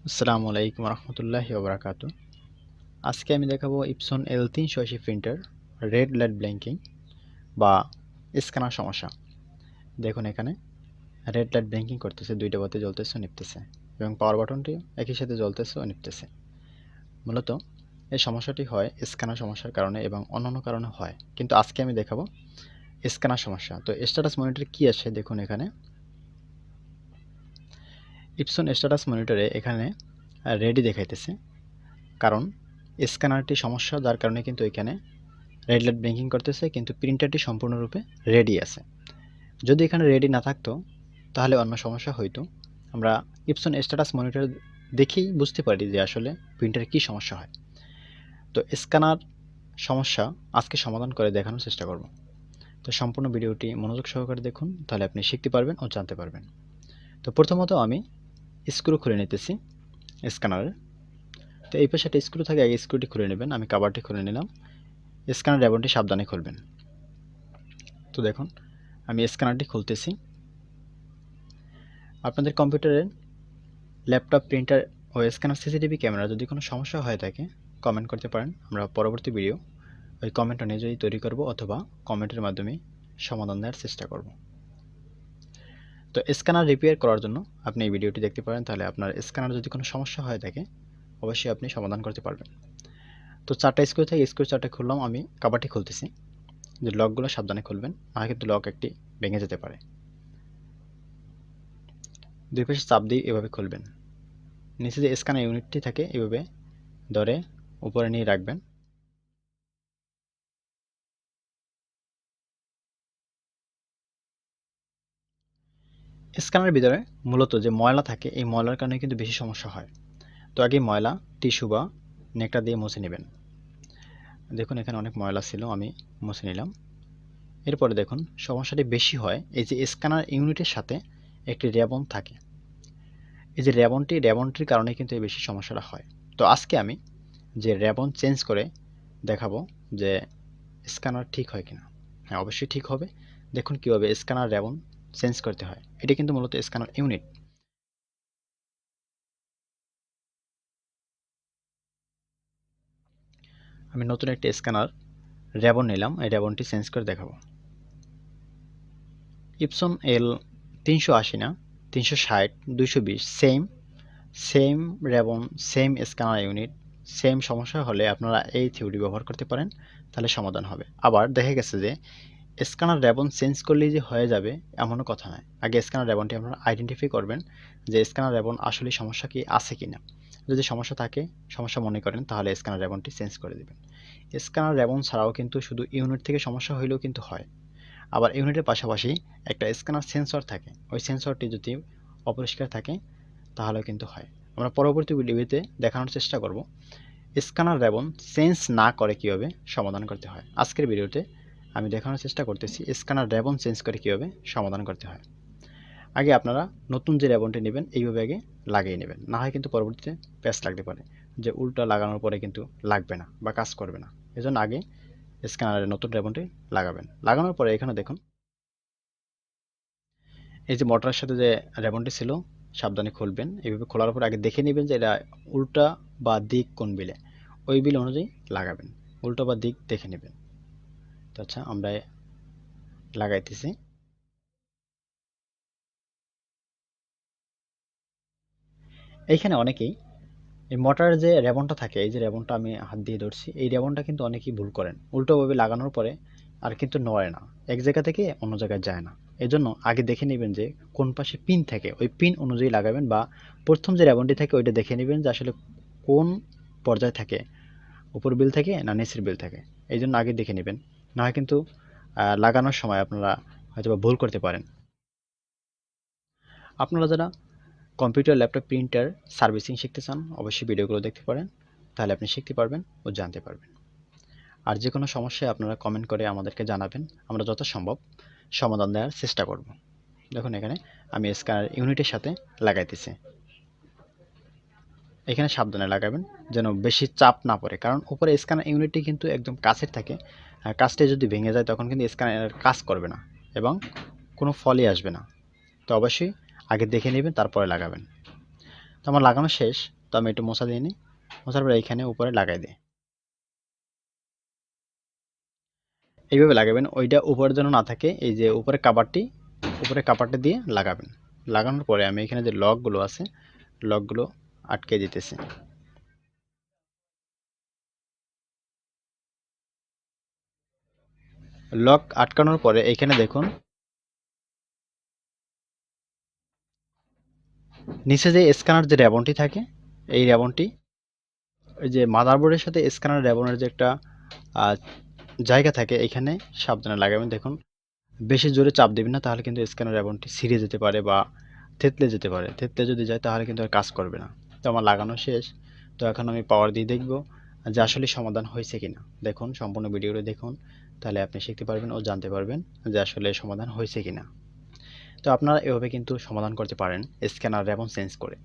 আসসালামু আলাইকুম রহমতুল্লাহি ওবরাকাতু। আজকে আমি দেখাবো Epson L380 printer red light blinking বা স্ক্যানার সমস্যা। দেখুন এখানে রেড লাইট ব্লিঙ্কিং করতেছে, দুইটা বাতি জ্বলতেছে ও নিভতেছে এবং পাওয়ার বাটনটি একই সাথে জ্বলতেছে ও নিভতেছে। মূলত এই সমস্যাটি হয় স্ক্যানার সমস্যার কারণে এবং অন্যান্য কারণে হয়, কিন্তু আজকে আমি দেখাবো স্ক্যানার সমস্যা। তো স্ট্যাটাস মনিটর কি আছে দেখুন, এখানে ইপসন স্ট্যাটাস মনিটরে এখানে রেডি দেখাইতেছে, কারণ স্ক্যানারটি সমস্যা, যার কারণে কিন্তু এখানে রেড লাইট ব্লিঙ্কিং করতেছে, কিন্তু প্রিন্টারটি সম্পূর্ণরূপে রেডি আছে। যদি এখানে রেডি না থাকতো তাহলে অন্য সমস্যা হইতো। আমরা ইপসন স্ট্যাটাস মনিটর দেখেই বুঝতে পারি যে আসলে প্রিন্টারে কি সমস্যা হয়। তো স্ক্যানার সমস্যা আজকে সমাধান করে দেখানোর চেষ্টা করব। তো সম্পূর্ণ ভিডিওটি মনোযোগ সহকারে দেখুন, তাহলে আপনি শিখতে পারবেন ও জানতে পারবেন। তো প্রথমত আমি স্ক্রু খুলে নিতেছি স্ক্যানারের। তো এই পাশে একটা স্ক্রু থাকে, আগে স্ক্রুটি খুলে নেবেন। আমি কভারটি খুলে নিলাম। স্ক্যানার রেবনটি সাবধানে খুলবেন। তো দেখুন আমি স্ক্যানারটি খুলতেছি। আপনাদের কম্পিউটারের ল্যাপটপ, প্রিন্টার ও স্ক্যানার, সিসিটিভি ক্যামেরা যদি কোনো সমস্যা হয়ে থাকে কমেন্ট করতে পারেন। আমরা পরবর্তী ভিডিও ওই কমেন্ট অনুযায়ী তৈরি করব অথবা কমেন্টের মাধ্যমে সমাধান দেওয়ার চেষ্টা করব। তো স্ক্যানার রিপেয়ার করার জন্য আপনি এই ভিডিওটি দেখতে পারেন, তাহলে আপনার স্ক্যানার যদি কোনো সমস্যা হয়ে থাকে অবশ্যই আপনি সমাধান করতে পারবেন। তো চারটা স্ক্রু থেকে স্ক্রু চারটা খুললাম। আমি কভারটি খুলতেছি। যে লকগুলো সাবধানে খুলবেন, না কিন্তু লক একটি ভেঙে যেতে পারে। দুই পাশে চাপ দিয়ে এভাবে খুলবেন। নিচে যে স্ক্যানার ইউনিটটি থাকে এভাবে ধরে উপরে নিয়ে রাখবেন। স্ক্যানারের ভিতরে মূলত যে ময়লা থাকে এই ময়লার কারণে কিন্তু বেশি সমস্যা হয়। তো আগে ময়লা টিস্যু বা নেকটা দিয়ে মুছে নেবেন। দেখুন এখানে অনেক ময়লা ছিল, আমি মুছে নিলাম। এরপরে দেখুন সমস্যাটি বেশি হয় এই যে স্ক্যানার ইউনিটের সাথে একটি রেবন থাকে। এই যে রেবনটির কারণে কিন্তু এই বেশি সমস্যাটা হয়। তো আজকে আমি যে রেবন চেঞ্জ করে দেখাবো যে স্ক্যানার ঠিক হয় কিনা। হ্যাঁ, অবশ্যই ঠিক হবে। দেখুন কীভাবে স্ক্যানার রেবন চেঞ্জ করতে হয়। এটা কিন্তু মূলত স্ক্যানার ইউনিট। আমি নতুন একটি স্ক্যানার রেবন নিলাম, এই রেবনটি চেঞ্জ করে দেখাবো। ইপসন L380 না, 360, 220 সেম সেম রেবন, সেম স্ক্যানার ইউনিট, সেম সমস্যা হলে আপনারা এই থিওরি ব্যবহার করতে পারেন, তাহলে সমাধান হবে। আবার দেখা গেছে যে স্ক্যানার রেবন চেঞ্জ করলেই যে হয়ে যাবে এমনও কথা নয়। আগে স্ক্যানার রেবনটি আপনারা আইডেন্টিফাই করবেন যে স্ক্যানার রেবন আসলে সমস্যা কি আছে কিনা। যদি সমস্যা থাকে, সমস্যা মনে করেন, তাহলে স্ক্যানার রেবনটি চেঞ্জ করে দেবেন। স্ক্যানার রেবন ছাড়াও কিন্তু শুধু ইউনিট থেকে সমস্যা হইলেও কিন্তু হয়। আবার ইউনিটের পাশাপাশি একটা স্ক্যানার সেন্সর থাকে, ওই সেন্সরটি যদি অপরিষ্কার থাকে তাহলেও কিন্তু হয়। আমরা পরবর্তী ভিডিওতে দেখানোর চেষ্টা করব স্ক্যানার রেবন চেঞ্জ না করে কীভাবে সমাধান করতে হয়। আজকের ভিডিওতে আমি দেখানোর চেষ্টা করতেছি স্ক্যানার রেবন চেঞ্জ করে কীভাবে সমাধান করতে হয়। আগে আপনারা নতুন যে রেবনটি নেবেন এইভাবে আগে লাগিয়ে নেবেন, না হয় কিন্তু পরবর্তীতে প্যাচ লাগতে পারে, যে উল্টা লাগানোর পরে কিন্তু লাগবে না বা কাজ করবে না। এজন্য আগে স্ক্যানারের নতুন রেবনটি লাগাবেন। লাগানোর পরে এখানে দেখুন এই যে মোটরের সাথে যে রেবনটি ছিল সাবধানে খুলবেন। এইভাবে খোলার পর আগে দেখে নেবেন যে এটা উল্টা বা দিক কোন বিলে, ওই বিল অনুযায়ী লাগাবেন। উল্টো বা দিক দেখে নেবেন। তো আচ্ছা আমরা লাগাইতেছি। এইখানে অনেকেই এই মোটরের যে রেবনটা থাকে, এই যে রেবনটা আমি হাত দিয়ে ধরছি, এই রেবনটা কিন্তু অনেকেই ভুল করেন। উল্টোভাবে লাগানোর পরে আর কিন্তু নড়ে না, এক জায়গা থেকে অন্য জায়গায় যায় না। এজন্য আগে দেখে নেবেন যে কোন পাশে পিন থাকে, ওই পিন অনুযায়ী লাগাবেন, বা প্রথম যে রেবনটি থাকে ওইটা দেখে নেবেন যে আসলে কোন পর্যায়ে থাকে, উপর বিল থাকে না নিচের বিল থাকে। এই জন্য আগে দেখে নেবেন, না হয় কিন্তু লাগানোর সময় আপনারা হয়তো ভুল করতে পারেন। আপনারা যারা কম্পিউটার, ল্যাপটপ, প্রিন্টার সার্ভিসিং শিখতে চান অবশ্যই ভিডিওগুলো দেখতে পারেন, তাহলে আপনি শিখতে পারবেন ও জানতে পারবেন। আর যে কোনো সমস্যায় আপনারা কমেন্ট করে আমাদেরকে জানাবেন, আমরা যথাসম্ভব সমাধান দেওয়ার চেষ্টা করব। দেখুন এখানে আমি স্ক্যানার ইউনিটের সাথে লাগাইতেছি। এখানে সাবধানে লাগাবেন যেন বেশি চাপ না পড়ে, কারণ উপরে স্ক্যানার ইউনিটটি কিন্তু একদম কাছের থাকে। কাজটা যদি ভেঙে যায় তখন কিন্তু স্ক্যানার কাজ করবে না এবং কোনো ফলই আসবে না। তো অবশ্যই আগে দেখে নেবেন, তারপরে লাগাবেন। তো আমার লাগানো শেষ। তো আমি একটু মোছা দিয়ে নিই, মোছার পরে এইখানে উপরে লাগাই দিই। এইভাবে লাগাবেন, ওইটা উপরে যেন না থাকে, এই যে উপরে কাভারটি দিয়ে লাগাবেন। লাগানোর পরে আমি এখানে যে লকগুলো আছে, লকগুলো আটকে দিতেছি। লক আটকানোর পরে এইখানে দেখুন নিচে যে স্ক্যানার যে রেবনটি থাকে, এই রেবনটি ওই যে মাদারবোর্ডের সাথে স্ক্যানার রেবনের যে একটা আহ, জায়গা থাকে, এখানে সাবধানে লাগাবেন। দেখুন বেশি জোরে চাপ দেবেন না, তাহলে কিন্তু স্ক্যানার রেবনটি ছিঁড়ে যেতে পারে বা থেতলে যেতে পারে। থেতলে যদি যায় তাহলে কিন্তু আর কাজ করবে না। তো আমার লাগানো শেষ। তো এখন আমি পাওয়ার দিয়ে দেখব যে আসলে সমাধান হয়েছে কিনা। দেখুন সম্পূর্ণ ভিডিওটি দেখুন, তাহলে আপনি শিখতে পারবেন ও জানতে পারবেন যে আসলে সমাধান হয়েছে কিনা। তো আপনারা এভাবে কিন্তু সমাধান করতে পারেন স্ক্যানার রেবন চেঞ্জ করে।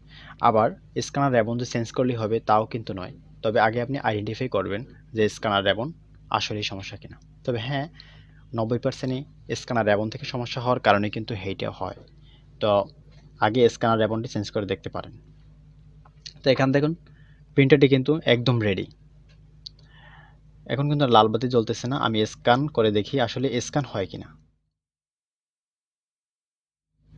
আবার স্ক্যানার রেবন যে চেঞ্জ করলেই হবে তাও কিন্তু নয়। তবে আগে আপনি আইডেন্টিফাই করবেন যে স্ক্যানার রেবন আসলেই সমস্যা কিনা। তবে হ্যাঁ, 90%ই স্ক্যানার রেবন থেকে সমস্যা হওয়ার কারণে কিন্তু এইটা হয়। তো আগে স্ক্যানার রেবনটি চেঞ্জ করে দেখতে পারেন। তো এখান দেখুন প্রিন্টারটি কিন্তু একদম রেডি। এখন কিন্তু লাল বাতি জ্বলতেছে না, আমি স্ক্যান করে দেখি আসলে স্ক্যান হয় কিনা।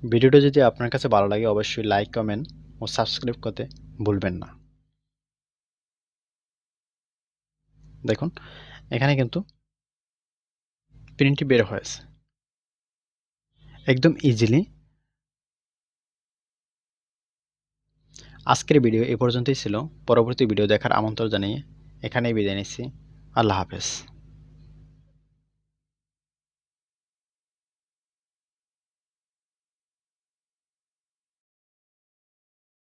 ভিডিওটা যদি আপনার কাছে ভালো লাগে অবশ্যই লাইক, কমেন্ট ও সাবস্ক্রাইব করতে ভুলবেন না। দেখুন এখানে কিন্তু প্রিন্টটি বের হয়েছে একদম ইজিলি। আজকের ভিডিও এ পর্যন্তই ছিল। পরবর্তী ভিডিও দেখার আমন্ত্রণ জানিয়ে এখানেই বিদায় নিচ্ছি। আল্লাহ হাফেজ।